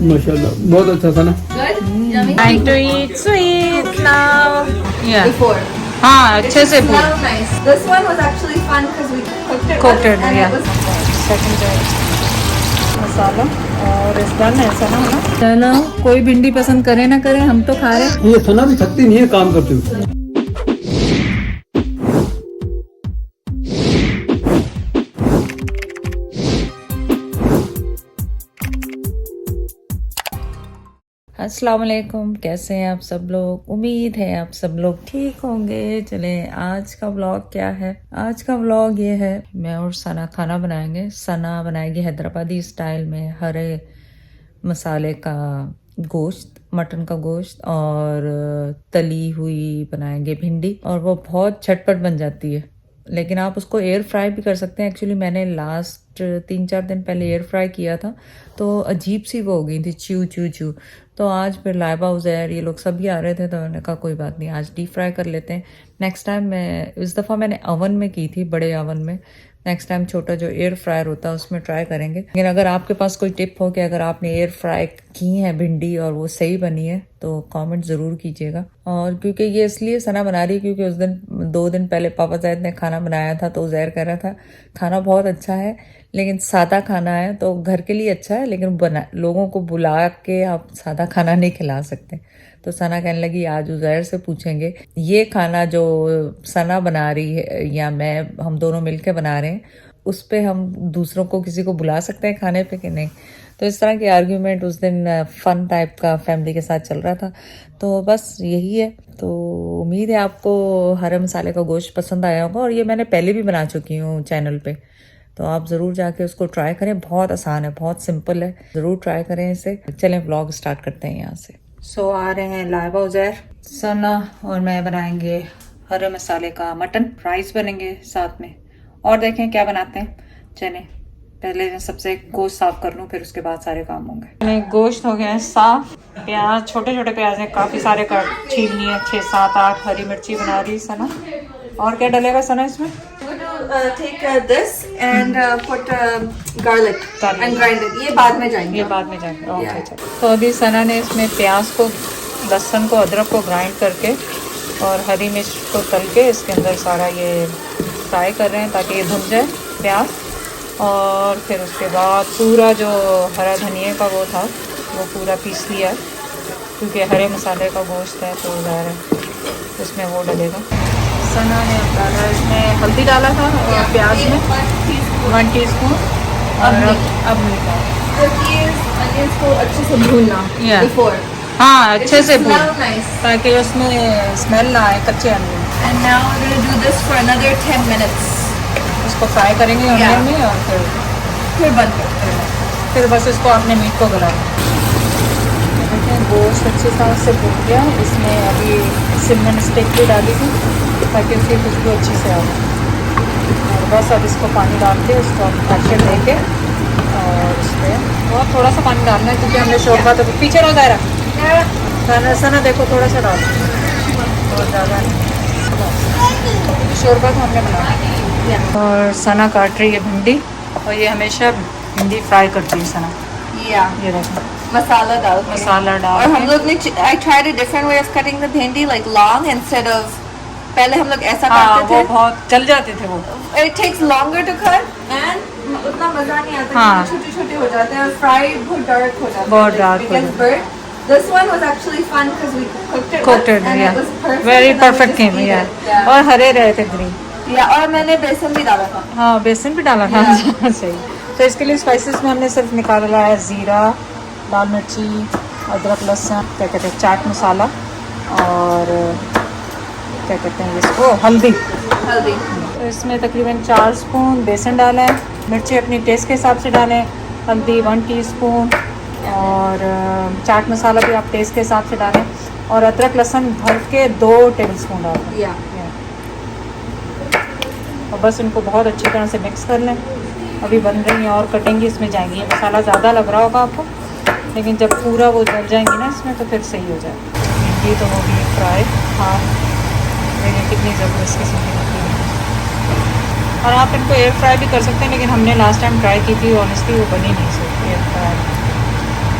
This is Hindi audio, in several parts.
माशाल्लाह बहुत अच्छा था ना। Time to eat sweet now. Yeah. Before. हाँ अच्छे से पूछ. Smelled nice. This one was actually fun because we cooked it. Cooked it, and yeah. it was second masala और इस बार ऐसा ना होना चलो कोई भिंडी पसंद करे ना करे हम तो खा रहे हैं। ये सना भी थकती नहीं है काम करते हुए। अस्सलाम वालेकुम, कैसे हैं आप सब लोग। उम्मीद है आप सब लोग ठीक होंगे। चलें आज का व्लॉग क्या है। आज का व्लॉग ये है मैं और सना खाना बनाएंगे। सना बनाएगी हैदराबादी स्टाइल में हरे मसाले का गोश्त, मटन का गोश्त और तली हुई बनाएंगे भिंडी और वो बहुत झटपट बन जाती है। लेकिन आप उसको एयर फ्राई भी कर सकते हैं। एक्चुअली मैंने लास्ट 3-4 दिन पहले एयर फ्राई किया था तो अजीब सी वो हो गई थी, च्यू च्यू च्यू। तो आज फिर लाइबा उज़ैर ये लोग सभी आ रहे थे तो मैंने कहा कोई बात नहीं आज डीप फ्राई कर लेते हैं। नेक्स्ट टाइम मैं इस दफ़ा मैंने अवन में की थी, बड़े अवन में। नेक्स्ट टाइम छोटा जो एयर फ्रायर होता है उसमें ट्राई करेंगे। लेकिन अगर आपके पास कोई टिप हो कि अगर आपने एयर फ्राई की है भिंडी और वो सही बनी है तो कमेंट ज़रूर कीजिएगा। और क्योंकि ये इसलिए सना बना रही है क्योंकि उस दिन 2 दिन पहले पापा ज़ैद ने खाना बनाया था तो उज़ैर कह रहा था खाना बहुत अच्छा है लेकिन सादा खाना है तो घर के लिए अच्छा है लेकिन लोगों को बुला के आप सादा खाना नहीं खिला सकते। तो सना कहने लगी आज उज़ैर से पूछेंगे ये खाना जो सना बना रही है या मैं हम दोनों मिलकर बना रहे हैं उस पे हम दूसरों को किसी को बुला सकते हैं खाने पे कि नहीं। तो इस तरह की आर्ग्यूमेंट उस दिन फन टाइप का फैमिली के साथ चल रहा था। तो बस यही है। तो उम्मीद है आपको हरे मसाले का गोश्त पसंद आया होगा और ये मैंने पहले भी बना चुकी हूँ चैनल पे, तो आप ज़रूर जाके उसको ट्राई करें। बहुत आसान है, बहुत सिंपल है, ज़रूर ट्राई करें इसे। चलें व्लॉग स्टार्ट करते हैं यहाँ से। सो आ रहे हैं लाइबा उज़ैर, सना और मैं बनाएंगे हरे मसाले का मटन, राइस बनेंगे साथ में और देखें क्या बनाते हैं। चलें पहले मैं सबसे गोश्त साफ कर लूँ फिर उसके बाद सारे काम होंगे। गोश्त हो गया है साफ, प्याज छोटे छोटे प्याज हैं काफ़ी सारे छीलनी है, 6-7-8 हरी मिर्ची बना रही सना। और क्या डलेगा सना इसमें? take this and put garlic and grind it. ये बाद में जाएंगे। ये बाद में जाएंगे। ओके चलो। तो अभी सना ने इसमें प्याज को, लहसुन को, अदरक को ग्राइंड करके और हरी मिर्च को तल के इसके अंदर सारा ये फ्राई कर रहे हैं ताकि ये भुन जाए प्याज। और फिर उसके बाद पूरा जो हरा धनिया का वो था वो पूरा पीस लिया क्योंकि हरे मसाले का गोश्त है तो ज़ाहिर है उसमें वो डलेगा। सना ने डाला इसमें हल्दी डाला था और प्याज में 1 टीस्पून और अब अनियंस को अच्छे से भूनना before. हाँ अच्छे से भून Smell nice. ताकि उसमें स्मेल ना आए कच्चे onion. And now we're gonna do this for another 10 minutes. इसको फ्राई करेंगे अनियन में और फिर बंद करते हैं। फिर बस इसको अपने मीट को गलाना। देखिए गोश्त अच्छे तरह से भून गया। इसमें अभी सिनेमन स्टिक भी डाली थी ताकि उसकी खुशबू अच्छी से आ जाए। और बस अब इसको पानी डाल के उसको अच्छे दे के और इस पर और थोड़ा सा पानी डालना है क्योंकि हमने शोरबा तो पीछे रहो दायरा सना देखो थोड़ा सा डाल और ज़्यादा शोरबा तो हमने बनाया। और सना काट रही है भिंडी और ये हमेशा भिंडी फ्राई करती है सना। ये देखो मसाला डाल और हम लोग ने I tried a different way of cutting the भिंडी like long instead of पहले हम लोग ऐसा काटते थे। वो बहुत चल जाते थे वो। It takes longer to cut and उतना मजा नहीं आता। हाँ। छोटे छोटे हो जाते हैं और फ्राई बहुत डार्क हो जाता है। बहुत dark हो जाता है। This one was actually fun because we cooked it and it was perfect. Very and I was perfect just came, eat yeah. it. Yeah. और हरे रहे थे ग्रीन। और मैंने बेसन भी डाला था। हाँ बेसन भी डाला था। सही। तो इसके लिए स्पाइसेस में हमने सिर्फ निकाला है ज़ीरा, लाल मिर्ची, अदरक, लहसुन, क्या कहते हैं चाट मसाला और क्या कहते हैं इसको हल्दी। तो इसमें तकरीबन 4 स्पून बेसन डाला है, मिर्ची अपनी टेस्ट के हिसाब से डालें, हल्दी 1 टीस्पून और चाट मसाला भी आप टेस्ट के हिसाब से डालें और अदरक लहसुन भर के 2 टेबलस्पून डालें। और बस इनको बहुत अच्छी तरह से मिक्स कर लें। अभी बन रही हैं और कटेंगी इसमें जाएंगी। ये मसाला ज़्यादा लग रहा होगा आपको लेकिन जब पूरा वो जल जाएंगी ना इसमें तो फिर सही हो जाएगा। भिंडी तो हो गई फ्राई। हाँ देखिए कितनी ज़बरदस्त किस्म की होती है। और आप इनको एयर फ्राई भी कर सकते हैं, लेकिन हमने लास्ट टाइम ट्राई की थी, ऑनेस्टली वो बनी नहीं सकती एयर फ्राई,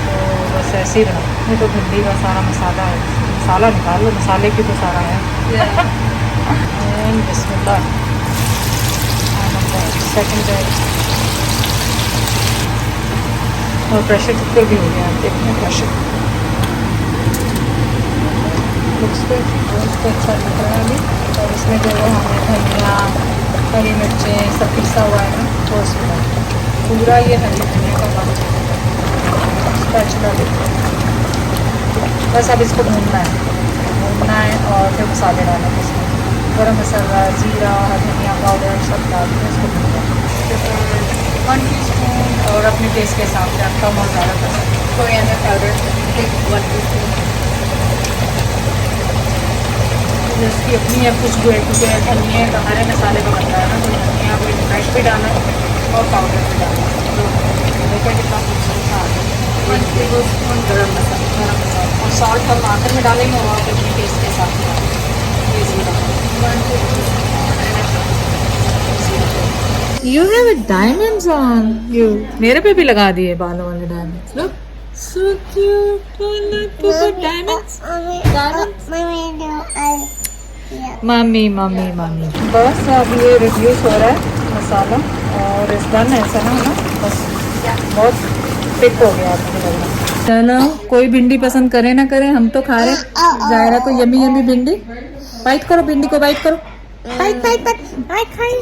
तो बस ऐसे ही बना। ये तो भिंडी का सारा मसाला है, मसाला निकाल लो, मसाले की तो सारा है। बिस्मिल्लाह, सेकंड है और प्रेशर कुकर भी हो गया, आप देखते हैं प्रेशर लुक्स पे अच्छा लग रहा है अभी। और इसमें जो है हमने धनिया, हरी मिर्चें सब पिसा हुआ है ना, वो इसमें पूरा ये हरी धनिया का काम स्पैचुला लेते हैं। बस अब इसको भूनना है और फिर मसाले डालना है इसमें, गरम मसाला, जीरा, धनिया पाउडर सब डाल के इसको भूनना है। 1 टीस्पून और अपने टेस्ट के हिसाब से आप कम और ज़्यादा कर सकते हैं। कोरिएंडर पाउडर 1 टीस्पून, इसकी अपनी है खुशबू है, क्योंकि धनिया का हरे मसाले का बनता है ना, तो धनिया को फ्रेश भी डालना है और पाउडर भी डालना है। तो देखिए कितना खूबसूरत आ गया। 1 टेबलस्पून गरम मसाला और सॉल्ट हम आखिर में डालेंगे और आप अपने टेस्ट के साथ ये ज़ीरा 1 tablespoon. You have diamonds on you. मेरे पे भी लगा दिए बालों वाले diamonds. Look, so cute. Oh, look, put diamonds. Mummy mummy mummy. बस अब ये रिड्यूस हो रहा है मसाला और इस डन है ऐसा ना, बस बहुत थिक हो गया आपको लग रहा। चलो, कोई भिंडी पसंद करे ना करे, हम तो खा रहे। जायरा को यमी यमी भिंडी, बाइट करो भिंडी को, बाइट करो, बाइट बाइट बाइट खाई।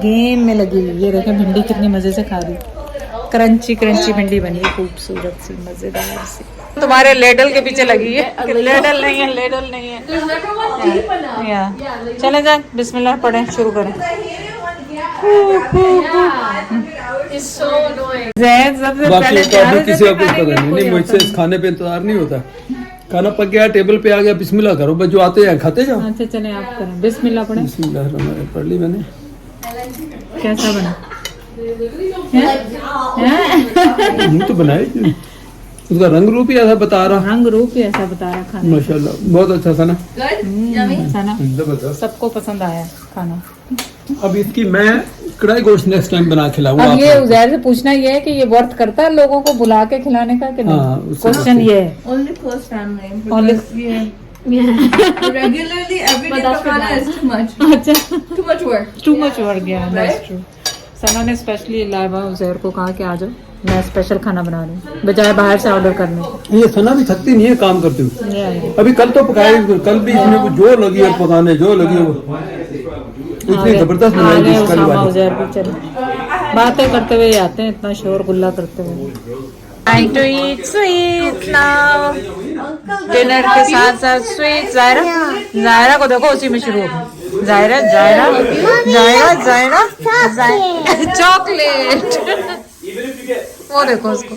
गेम में लगी हुई, ये देखें भिंडी कितनी मजे से खा रही, क्रंची क्रंची भिंडी बनी है, खूबसूरत सी, मजेदार सी। तुम्हारे लेडल के पीछे लगी है, लेडल नहीं है, लेडल नहीं है। या चले जाए, बिस्मिल्लाह पढ़ें, शुरू करें। सबसे पहले किसी का कुछ पता नहीं, मुझसे इस खाने पे इंतजार नहीं होता। खाना पक गया, टेबल पे आ गया, बिस्मिल्लाह करो, बस जो आते हैं खाते जाओ। अच्छा चले आप करें, बिस्मिल्लाह पढ़ें। बिस्मिल्लाह पढ़ ली मैंने। कैसा बना? तो बनाए, उसका रंग रूप ही ऐसा बता रहा, रंग रूप ही ऐसा बता रहा खाना। माशाल्लाह बहुत अच्छा था ना, अच्छा ना, जबरदस्त, सबको पसंद आया खाना। अब इसकी मैं कढ़ाई गोश्त नेक्स्ट टाइम बना खिलाऊंगा। अब ये उजैर से पूछना ये है कि ये वर्थ करता है लोगों को बुला के खिलाने का कि नहीं, क्वेश्चन ये है। Only close family. Only- Regularly, every day पकाना is too much. अच्छा, Too much work. Too much work गया, दैट्स ट्रू। सना ने स्पेशली लाइबा उजैर को कहा कि आ जाओ, मैं स्पेशल खाना बना रही हूँ, बजाय बाहर से ऑर्डर करने के। ये सना भी थकती नहीं है काम करते हुए। ये अभी कल तो पकाए, कल भी इसमें कुछ जोर लगी है पकाने, जोर लगी है वो इतनी जबरदस्त आ बनाई गए थी कल उसामा वाली। उजैर भी, चलो बातें करते हुए आते हैं, इतना शोर गुल्ला करते हुए। Time to eat sweets now. Dinner के साथ साथ स्वीट। जायरा, जायरा को देखो उसी में शुरू हो गई। जायरा जायरा जायरा जायरा चॉकलेट। वो देखो उसको।